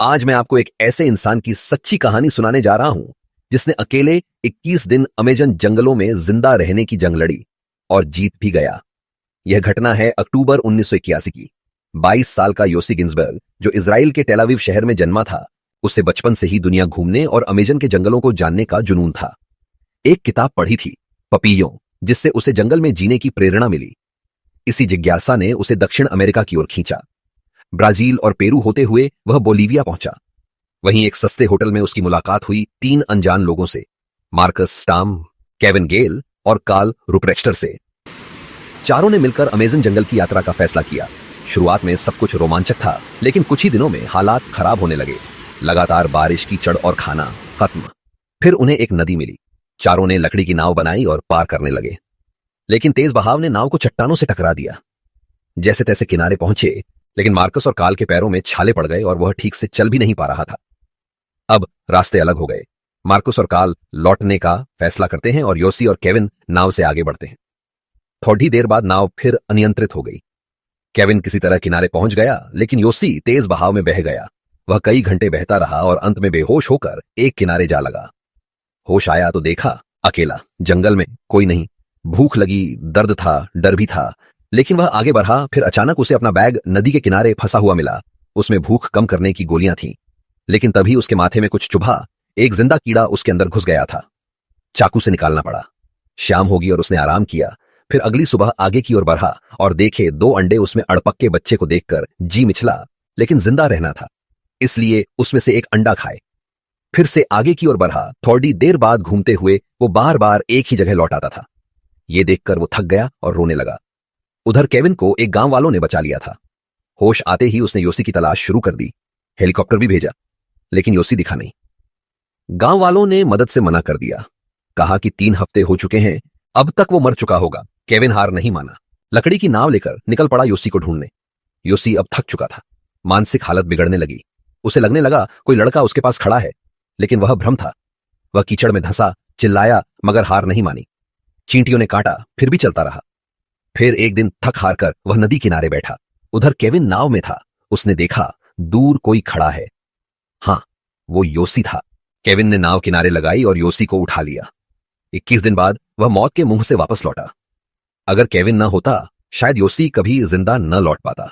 आज मैं आपको एक ऐसे इंसान की सच्ची कहानी सुनाने जा रहा हूं जिसने अकेले 21 दिन अमेजन जंगलों में जिंदा रहने की जंग लड़ी और जीत भी गया। यह घटना है अक्टूबर 1981 की। 22 साल का योसी गिंसबर्ग, जो इजराइल के टेल अवीव शहर में जन्मा था, उसे बचपन से ही दुनिया घूमने और अमेजन के जंगलों को जानने का जुनून था। एक किताब पढ़ी थी, पपीयों, जिससे उसे जंगल में जीने की प्रेरणा मिली। इसी जिज्ञासा ने उसे दक्षिण अमेरिका की ओर खींचा। ब्राजील और पेरू होते हुए वह बोलीविया पहुंचा। वहीं एक सस्ते होटल में उसकी मुलाकात हुई 3 अनजान लोगों से, मार्कस स्टाम, केविन गेल और कार्ल रुप्रेक्स्टर से। चारों ने मिलकर अमेजन जंगल की यात्रा का फैसला किया। शुरुआत में सब कुछ रोमांचक था, लेकिन कुछ ही दिनों में हालात खराब होने लगे। लगातार बारिश, कीचड़ और खाना खत्म। फिर उन्हें एक नदी मिली। चारों ने लकड़ी की नाव बनाई और पार करने लगे, लेकिन तेज बहाव ने नाव को चट्टानों से टकरा दिया। जैसे तैसे किनारे पहुंचे, लेकिन मार्कस और कार्ल के पैरों में छाले पड़ गए और वह ठीक से चल भी नहीं पा रहा था। अब रास्ते अलग हो गए। मार्कस और कार्ल लौटने का फैसला करते हैं और योसी और केविन नाव से आगे बढ़ते हैं। थोड़ी देर बाद नाव फिर अनियंत्रित हो गई। केविन किसी तरह किनारे पहुंच गया, लेकिन योसी तेज बहाव में बह गया। वह कई घंटे बहता रहा और अंत में बेहोश होकर एक किनारे जा लगा। होश आया तो देखा, अकेला, जंगल में कोई नहीं। भूख लगी, दर्द था, डर भी था, लेकिन वह आगे बढ़ा। फिर अचानक उसे अपना बैग नदी के किनारे फंसा हुआ मिला। उसमें भूख कम करने की गोलियां थीं, लेकिन तभी उसके माथे में कुछ चुभा। एक जिंदा कीड़ा उसके अंदर घुस गया था। चाकू से निकालना पड़ा। शाम होगी और उसने आराम किया। फिर अगली सुबह आगे की ओर बढ़ा और देखे 2 अंडे उसमें अड़पक्के बच्चे को देखकर जी मिचला, लेकिन जिंदा रहना था, इसलिए उसमें से एक अंडा खाए। फिर से आगे की ओर बढ़ा। थोड़ी देर बाद घूमते हुए वो बार बार एक ही जगह लौट आता था। ये देखकर वो थक गया और रोने लगा। उधर केविन को एक गांव वालों ने बचा लिया था। होश आते ही उसने योसी की तलाश शुरू कर दी। हेलीकॉप्टर भी भेजा, लेकिन योसी दिखा नहीं। गांव वालों ने मदद से मना कर दिया। कहा कि 3 हफ्ते हो चुके हैं, अब तक वो मर चुका होगा। केविन हार नहीं माना। लकड़ी की नाव लेकर निकल पड़ा योसी को ढूंढने। योसी अब थक चुका था। मानसिक हालत बिगड़ने लगी। उसे लगने लगा कोई लड़का उसके पास खड़ा है, लेकिन वह भ्रम था। वह कीचड़ में धंसा, चिल्लाया, मगर हार नहीं मानी। चींटियों ने काटा, फिर भी चलता रहा। फिर एक दिन थक हार कर वह नदी किनारे बैठा। उधर केविन नाव में था। उसने देखा दूर कोई खड़ा है। हां, वो योसी था। केविन ने नाव किनारे लगाई और योसी को उठा लिया। 21 दिन बाद वह मौत के मुंह से वापस लौटा। अगर केविन न होता, शायद योसी कभी जिंदा न लौट पाता।